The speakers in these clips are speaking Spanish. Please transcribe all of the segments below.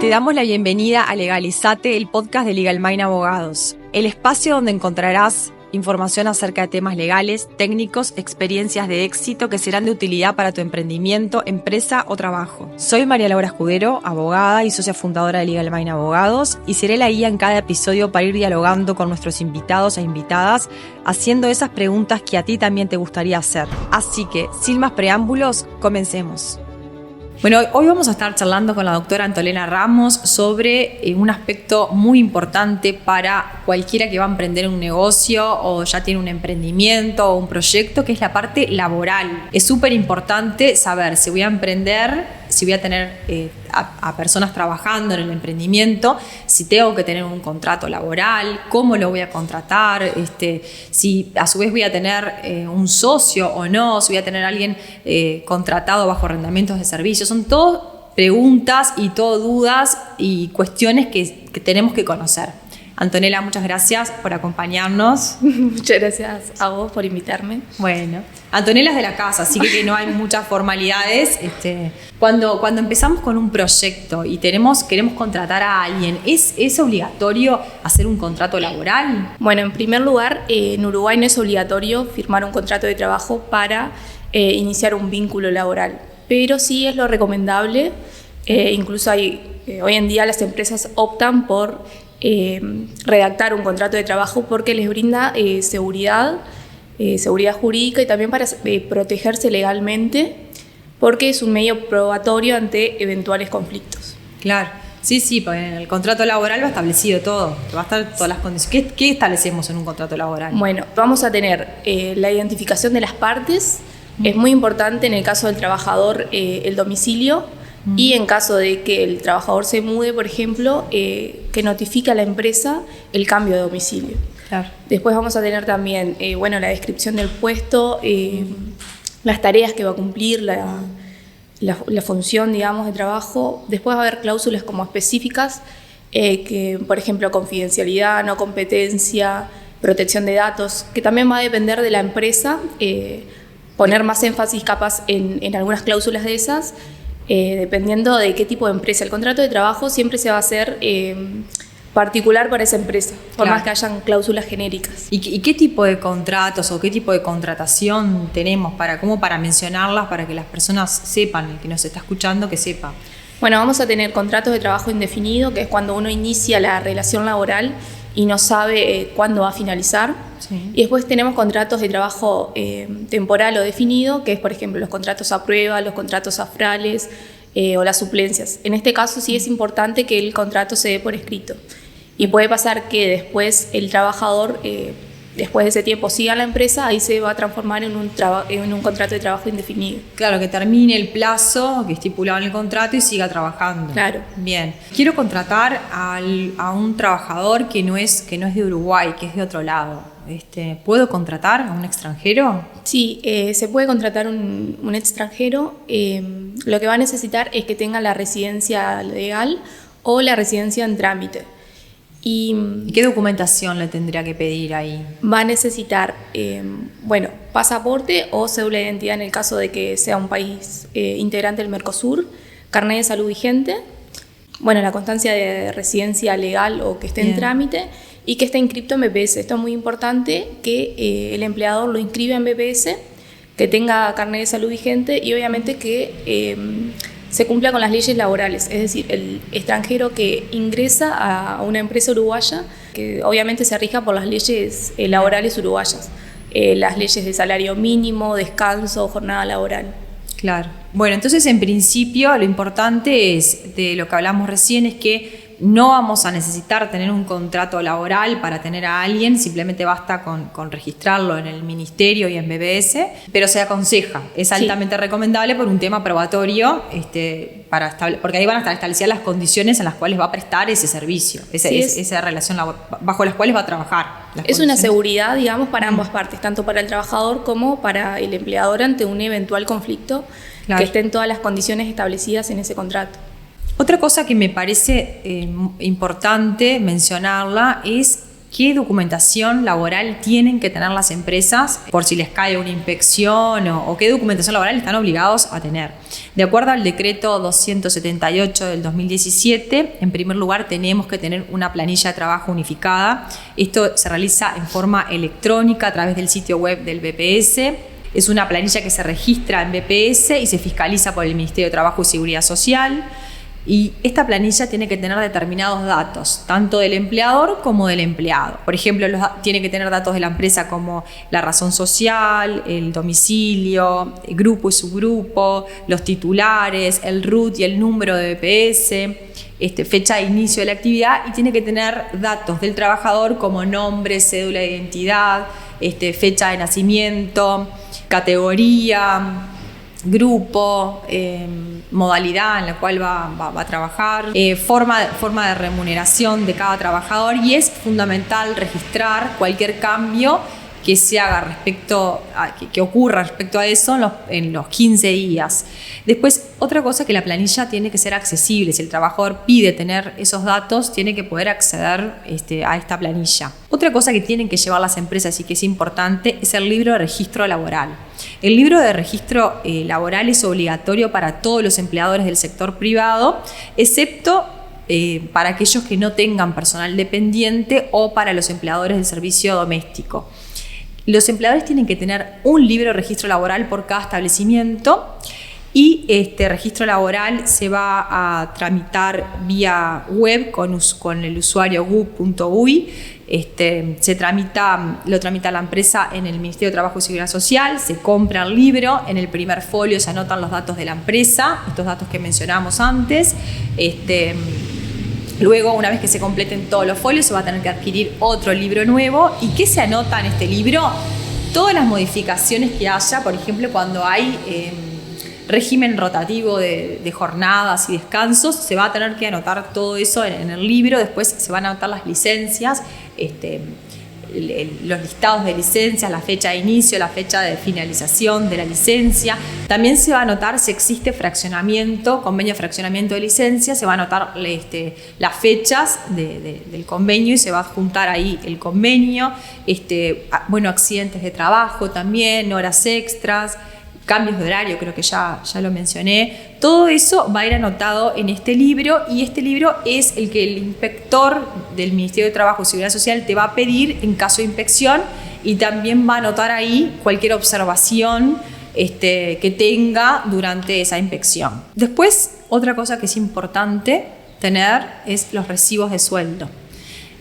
Te damos la bienvenida a Legalizate, el podcast de Legal Mind Abogados, el espacio donde encontrarás información acerca de temas legales, técnicos, experiencias de éxito que serán de utilidad para tu emprendimiento, empresa o trabajo. Soy María Laura Escudero, abogada y socia fundadora de Legal Mind Abogados, y seré la guía en cada episodio para ir dialogando con nuestros invitados e invitadas, haciendo esas preguntas que a ti también te gustaría hacer. Así que, sin más preámbulos, comencemos. Bueno, hoy vamos a estar charlando con la doctora Antonella Ramos sobre un aspecto muy importante para cualquiera que va a emprender un negocio o ya tiene un emprendimiento o un proyecto, que es la parte laboral. Es súper importante saber si voy a emprender, si voy a tener a personas trabajando en el emprendimiento, si tengo que tener un contrato laboral, cómo lo voy a contratar, si a su vez voy a tener un socio o no, si voy a tener a alguien contratado bajo arrendamientos de servicios. Son todas preguntas y todas dudas y cuestiones que tenemos que conocer. Antonella, muchas gracias por acompañarnos. Muchas gracias a vos por invitarme. Bueno, Antonella es de la casa, así que no hay muchas formalidades. Cuando empezamos con un proyecto y queremos contratar a alguien, ¿es obligatorio hacer un contrato laboral? Bueno, en primer lugar, en Uruguay no es obligatorio firmar un contrato de trabajo para iniciar un vínculo laboral, pero sí es lo recomendable. Incluso hoy en día las empresas optan por redactar un contrato de trabajo porque les brinda seguridad jurídica y también para protegerse legalmente, porque es un medio probatorio ante eventuales conflictos. Claro, sí, porque en el contrato laboral va establecido todo, va a estar todas las condiciones. ¿Qué establecemos en un contrato laboral? Bueno, vamos a tener la identificación de las partes. Es muy importante en el caso del trabajador el domicilio. Y en caso de que el trabajador se mude, por ejemplo, que notifique a la empresa el cambio de domicilio. Claro. Después vamos a tener también la descripción del puesto, las tareas que va a cumplir, la función, digamos, de trabajo. Después va a haber cláusulas como específicas, que, por ejemplo, confidencialidad, no competencia, protección de datos, que también va a depender de la empresa, poner más énfasis capaz en algunas cláusulas de esas, dependiendo de qué tipo de empresa. El contrato de trabajo siempre se va a hacer particular para esa empresa, por Claro. más que hayan cláusulas genéricas. ¿Y qué tipo de contratos o qué tipo de contratación tenemos para mencionarlas, para que las personas sepan, el que nos está escuchando, que sepa? Bueno, vamos a tener contratos de trabajo indefinido, que es cuando uno inicia la relación laboral y no sabe cuándo va a finalizar. Sí. Y después tenemos contratos de trabajo temporal o definido, que es, por ejemplo, los contratos a prueba, los contratos afrales o las suplencias. En este caso sí es importante que el contrato se dé por escrito. Y puede pasar que después el trabajador, después de ese tiempo, siga la empresa, ahí se va a transformar en un contrato de trabajo indefinido. Claro, que termine el plazo que estipulado en el contrato y siga trabajando. Claro. Bien. Quiero contratar a un trabajador que no es de Uruguay, que es de otro lado. ¿Puedo contratar a un extranjero? Sí, se puede contratar un extranjero. Lo que va a necesitar es que tenga la residencia legal o la residencia en trámite. ¿Y qué documentación le tendría que pedir ahí? Va a necesitar, pasaporte o cédula de identidad en el caso de que sea un país integrante del Mercosur, carnet de salud vigente, la constancia de residencia legal o que esté Bien. en trámite y que esté inscrito en BPS. Esto es muy importante, que el empleador lo inscriba en BPS, que tenga carnet de salud vigente y obviamente que se cumpla con las leyes laborales, es decir, el extranjero que ingresa a una empresa uruguaya, que obviamente se rija por las leyes laborales uruguayas, las leyes de salario mínimo, descanso, jornada laboral. Claro. Bueno, entonces en principio lo importante es, de lo que hablamos recién, es que no vamos a necesitar tener un contrato laboral para tener a alguien, simplemente basta con registrarlo en el ministerio y en BBS, pero se aconseja, es altamente recomendable por un tema probatorio, porque ahí van a estar establecidas las condiciones en las cuales va a prestar ese servicio, esa relación bajo las cuales va a trabajar. Es una seguridad, digamos, para ambas partes, tanto para el trabajador como para el empleador ante un eventual conflicto, claro, que estén todas las condiciones establecidas en ese contrato. Otra cosa que me parece importante mencionarla es qué documentación laboral tienen que tener las empresas por si les cae una inspección o qué documentación laboral están obligados a tener. De acuerdo al decreto 278 del 2017, en primer lugar tenemos que tener una planilla de trabajo unificada. Esto se realiza en forma electrónica a través del sitio web del BPS. Es una planilla que se registra en BPS y se fiscaliza por el Ministerio de Trabajo y Seguridad Social. Y esta planilla tiene que tener determinados datos, tanto del empleador como del empleado. Por ejemplo, tiene que tener datos de la empresa como la razón social, el domicilio, el grupo y subgrupo, los titulares, el RUT y el número de BPS, fecha de inicio de la actividad, y tiene que tener datos del trabajador como nombre, cédula de identidad, fecha de nacimiento, categoría, grupo, modalidad en la cual va a trabajar, forma de remuneración de cada trabajador, y es fundamental registrar cualquier cambio que se haga que ocurra respecto a eso en los 15 días. Después, otra cosa, que la planilla tiene que ser accesible. Si el trabajador pide tener esos datos, tiene que poder acceder a esta planilla. Otra cosa que tienen que llevar las empresas y que es importante es el libro de registro laboral. El libro de registro laboral es obligatorio para todos los empleadores del sector privado, excepto para aquellos que no tengan personal dependiente o para los empleadores del servicio doméstico. Los empleadores tienen que tener un libro de registro laboral por cada establecimiento, y este registro laboral se va a tramitar vía web con el usuario gu.ui. Lo tramita la empresa en el Ministerio de Trabajo y Seguridad Social, se compra el libro, en el primer folio se anotan los datos de la empresa, estos datos que mencionamos antes. Luego, una vez que se completen todos los folios, se va a tener que adquirir otro libro nuevo. ¿Y qué se anota en este libro? Todas las modificaciones que haya, por ejemplo, cuando hay régimen rotativo de jornadas y descansos, se va a tener que anotar todo eso en el libro. Después se van a anotar las licencias, los listados de licencias, la fecha de inicio, la fecha de finalización de la licencia. También se va a anotar si existe fraccionamiento, convenio de fraccionamiento de licencias, se va a anotar las fechas del convenio y se va a adjuntar ahí el convenio, accidentes de trabajo también, horas extras, cambios de horario, creo que ya lo mencioné. Todo eso va a ir anotado en este libro, y este libro es el que el inspector del Ministerio de Trabajo y Seguridad Social te va a pedir en caso de inspección, y también va a anotar ahí cualquier observación que tenga durante esa inspección. Después, otra cosa que es importante tener es los recibos de sueldo.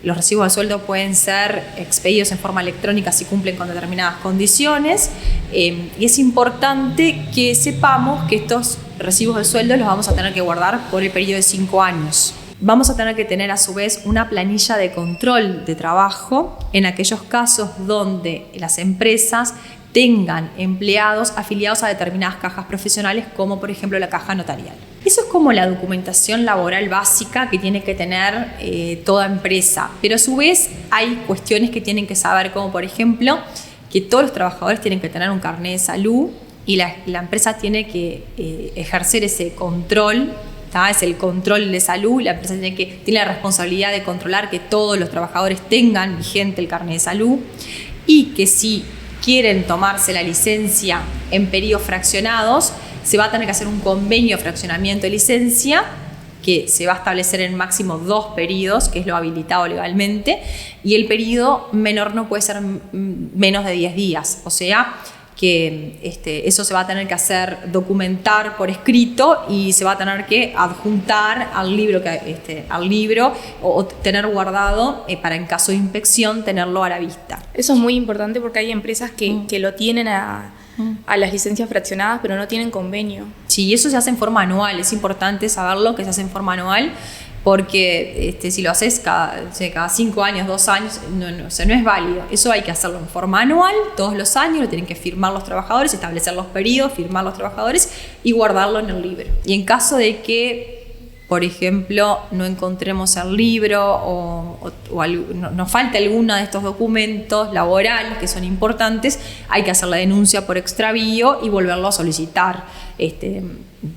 Los recibos de sueldo pueden ser expedidos en forma electrónica si cumplen con determinadas condiciones, y es importante que sepamos que estos recibos de sueldo los vamos a tener que guardar por el periodo de 5 años. Vamos a tener que tener a su vez una planilla de control de trabajo en aquellos casos donde las empresas tengan empleados afiliados a determinadas cajas profesionales, como por ejemplo la caja notarial. Eso es como la documentación laboral básica que tiene que tener toda empresa, pero a su vez hay cuestiones que tienen que saber, como por ejemplo que todos los trabajadores tienen que tener un carnet de salud, y la empresa tiene que ejercer ese control. Es el control de salud. La empresa tiene la responsabilidad de controlar que todos los trabajadores tengan vigente el carnet de salud, y que si quieren tomarse la licencia en periodos fraccionados, se va a tener que hacer un convenio de fraccionamiento de licencia que se va a establecer en máximo 2 periodos, que es lo habilitado legalmente, y el periodo menor no puede ser menos de 10 días. O sea, que eso se va a tener que hacer, documentar por escrito, y se va a tener que adjuntar al libro, o tener guardado para, en caso de inspección, tenerlo a la vista. Eso es muy importante porque hay empresas que lo tienen a las licencias fraccionadas, pero no tienen convenio. Sí, eso se hace en forma anual. Es importante saberlo, que se hace en forma anual, porque si lo haces cada 5 años, 2 años, no es válido. Eso hay que hacerlo en forma anual, todos los años, lo tienen que firmar los trabajadores, establecer los periodos, firmar los trabajadores y guardarlo en el libro. Y en caso de que, por ejemplo, no encontremos el libro o nos falte alguno de estos documentos laborales que son importantes, hay que hacer la denuncia por extravío y volverlo a solicitar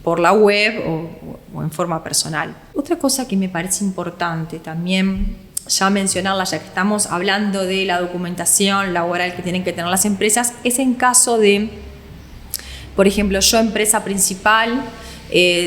por la web o en forma personal. Otra cosa que me parece importante también ya mencionarla, ya que estamos hablando de la documentación laboral que tienen que tener las empresas, es en caso de, por ejemplo, yo empresa principal,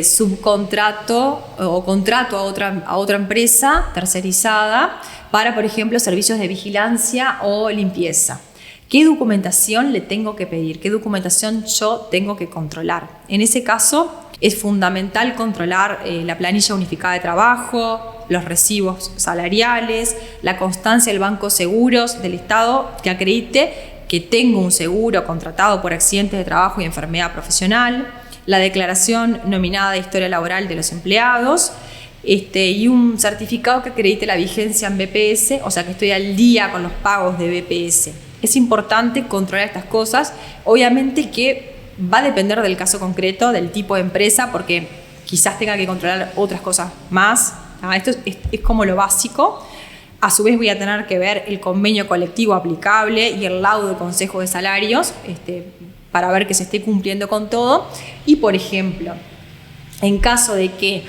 subcontrato o contrato a otra empresa tercerizada para, por ejemplo, servicios de vigilancia o limpieza. ¿Qué documentación le tengo que pedir? ¿Qué documentación yo tengo que controlar? En ese caso es fundamental controlar la planilla unificada de trabajo, los recibos salariales, la constancia del Banco Seguros del Estado que acredite que tengo un seguro contratado por accidentes de trabajo y enfermedad profesional, la declaración nominada de historia laboral de los empleados, y un certificado que acredite la vigencia en BPS, o sea que estoy al día con los pagos de BPS. Es importante controlar estas cosas, obviamente que va a depender del caso concreto, del tipo de empresa, porque quizás tenga que controlar otras cosas más. Esto es como lo básico. A su vez voy a tener que ver el convenio colectivo aplicable y el laudo de consejo de salarios, para ver que se esté cumpliendo con todo. Y, por ejemplo, en caso de que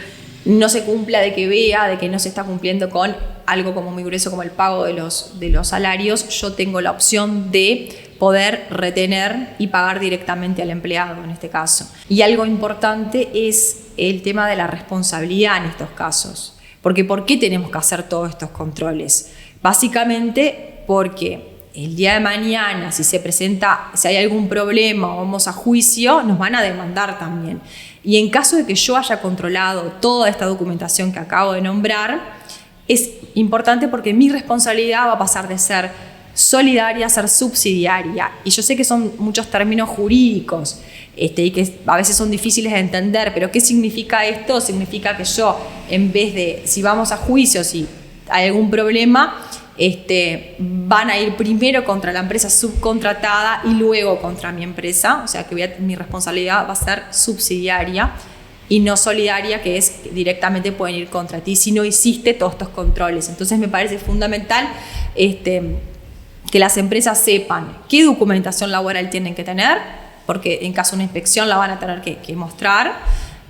no se cumpla, de que vea de que no se está cumpliendo con algo como muy grueso como el pago de los salarios, yo tengo la opción de poder retener y pagar directamente al empleado en este caso. Y algo importante es el tema de la responsabilidad en estos casos. Porque ¿por qué tenemos que hacer todos estos controles? Básicamente porque el día de mañana, si hay algún problema o vamos a juicio, nos van a demandar también. Y en caso de que yo haya controlado toda esta documentación que acabo de nombrar, es importante porque mi responsabilidad va a pasar de ser solidaria a ser subsidiaria. Y yo sé que son muchos términos jurídicos y que a veces son difíciles de entender, pero ¿qué significa esto? Significa que yo, en vez de, si vamos a juicio, si hay algún problema, van a ir primero contra la empresa subcontratada y luego contra mi empresa, o sea que mi responsabilidad va a ser subsidiaria y no solidaria, que es directamente pueden ir contra ti si no hiciste todos estos controles. Entonces me parece fundamental que las empresas sepan qué documentación laboral tienen que tener, porque en caso de una inspección la van a tener que mostrar,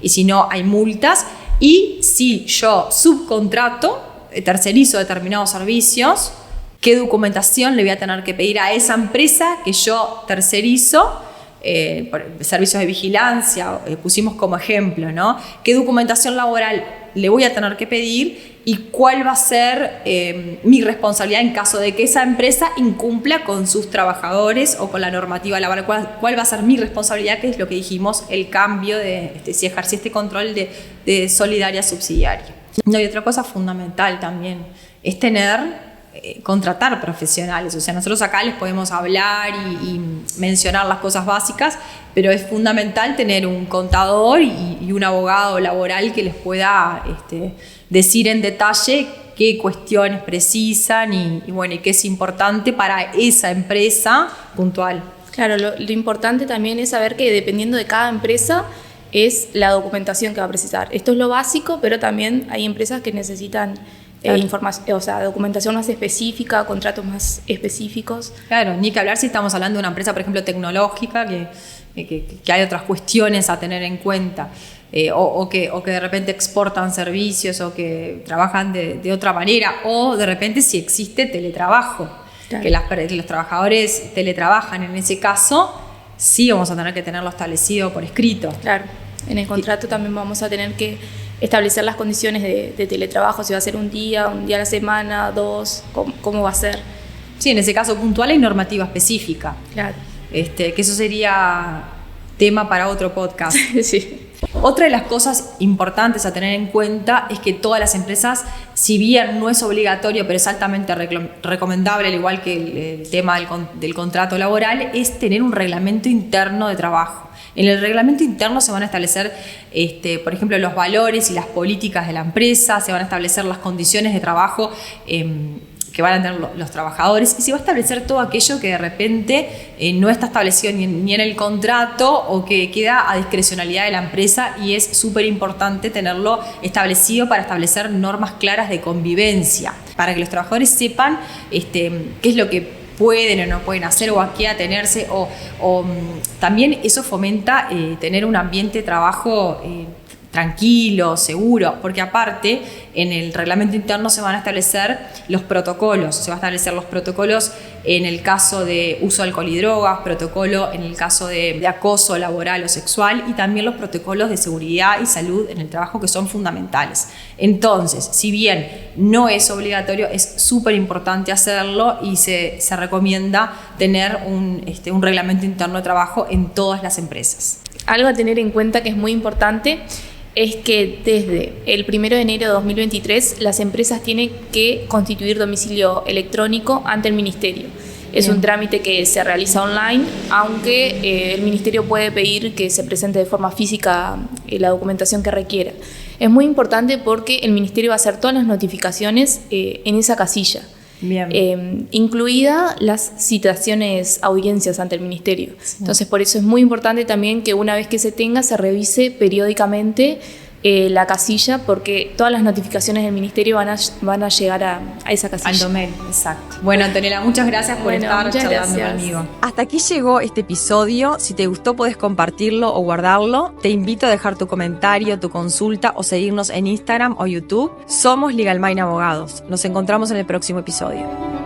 y si no hay multas. Y si yo subcontrato, tercerizo determinados servicios, qué documentación le voy a tener que pedir a esa empresa que yo tercerizo, servicios de vigilancia, pusimos como ejemplo, ¿no? ¿Qué documentación laboral le voy a tener que pedir y cuál va a ser mi responsabilidad en caso de que esa empresa incumpla con sus trabajadores o con la normativa laboral? ¿Cuál va a ser mi responsabilidad? Que es lo que dijimos, el cambio de si ejercí este control de solidaria subsidiaria. No, y otra cosa fundamental también es contratar profesionales. O sea, nosotros acá les podemos hablar y mencionar las cosas básicas, pero es fundamental tener un contador y un abogado laboral que les pueda decir en detalle qué cuestiones precisan y qué es importante para esa empresa puntual. Claro, lo importante también es saber que dependiendo de cada empresa es la documentación que va a precisar. Esto es lo básico, pero también hay empresas que necesitan información, o sea, documentación más específica, contratos más específicos. Claro, ni que hablar si estamos hablando de una empresa, por ejemplo, tecnológica, que hay otras cuestiones a tener en cuenta, o que de repente exportan servicios o que trabajan de otra manera, o de repente si existe teletrabajo, claro, que los trabajadores teletrabajan. En ese caso sí vamos a tener que tenerlo establecido por escrito. Claro, en el contrato también vamos a tener que establecer las condiciones de teletrabajo, si va a ser un día a la semana, 2, cómo va a ser. Sí, en ese caso puntual hay normativa específica. Claro. Que eso sería tema para otro podcast. Sí. Otra de las cosas importantes a tener en cuenta es que todas las empresas, si bien no es obligatorio, pero es altamente recomendable, al igual que el tema del contrato laboral, es tener un reglamento interno de trabajo. En el reglamento interno se van a establecer, por ejemplo, los valores y las políticas de la empresa, se van a establecer las condiciones de trabajo que van a tener los trabajadores, y se va a establecer todo aquello que de repente no está establecido ni en el contrato o que queda a discrecionalidad de la empresa, y es súper importante tenerlo establecido para establecer normas claras de convivencia, para que los trabajadores sepan qué es lo que pueden o no pueden hacer o a qué atenerse, o también eso fomenta tener un ambiente de trabajo tranquilo, seguro, porque aparte en el reglamento interno se van a establecer los protocolos, se va a establecer los protocolos en el caso de uso de alcohol y drogas, protocolo en el caso de acoso laboral o sexual y también los protocolos de seguridad y salud en el trabajo que son fundamentales. Entonces, si bien no es obligatorio, es súper importante hacerlo y se recomienda tener un reglamento interno de trabajo en todas las empresas. Algo a tener en cuenta que es muy importante es que desde el 1 de enero de 2023 las empresas tienen que constituir domicilio electrónico ante el Ministerio. Es un trámite que se realiza online, aunque el Ministerio puede pedir que se presente de forma física la documentación que requiera. Es muy importante porque el Ministerio va a hacer todas las notificaciones en esa casilla. Bien. Incluida las citaciones, audiencias ante el Ministerio. Sí. Entonces, por eso es muy importante también que una vez que se tenga, se revise periódicamente la casilla, porque todas las notificaciones del Ministerio van a llegar a esa casilla. Al domain, exacto. Bueno, Antonella, muchas gracias por estar charlando conmigo. Hasta aquí llegó este episodio. Si te gustó, podés compartirlo o guardarlo. Te invito a dejar tu comentario, tu consulta o seguirnos en Instagram o YouTube. Somos Legal Mind Abogados. Nos encontramos en el próximo episodio.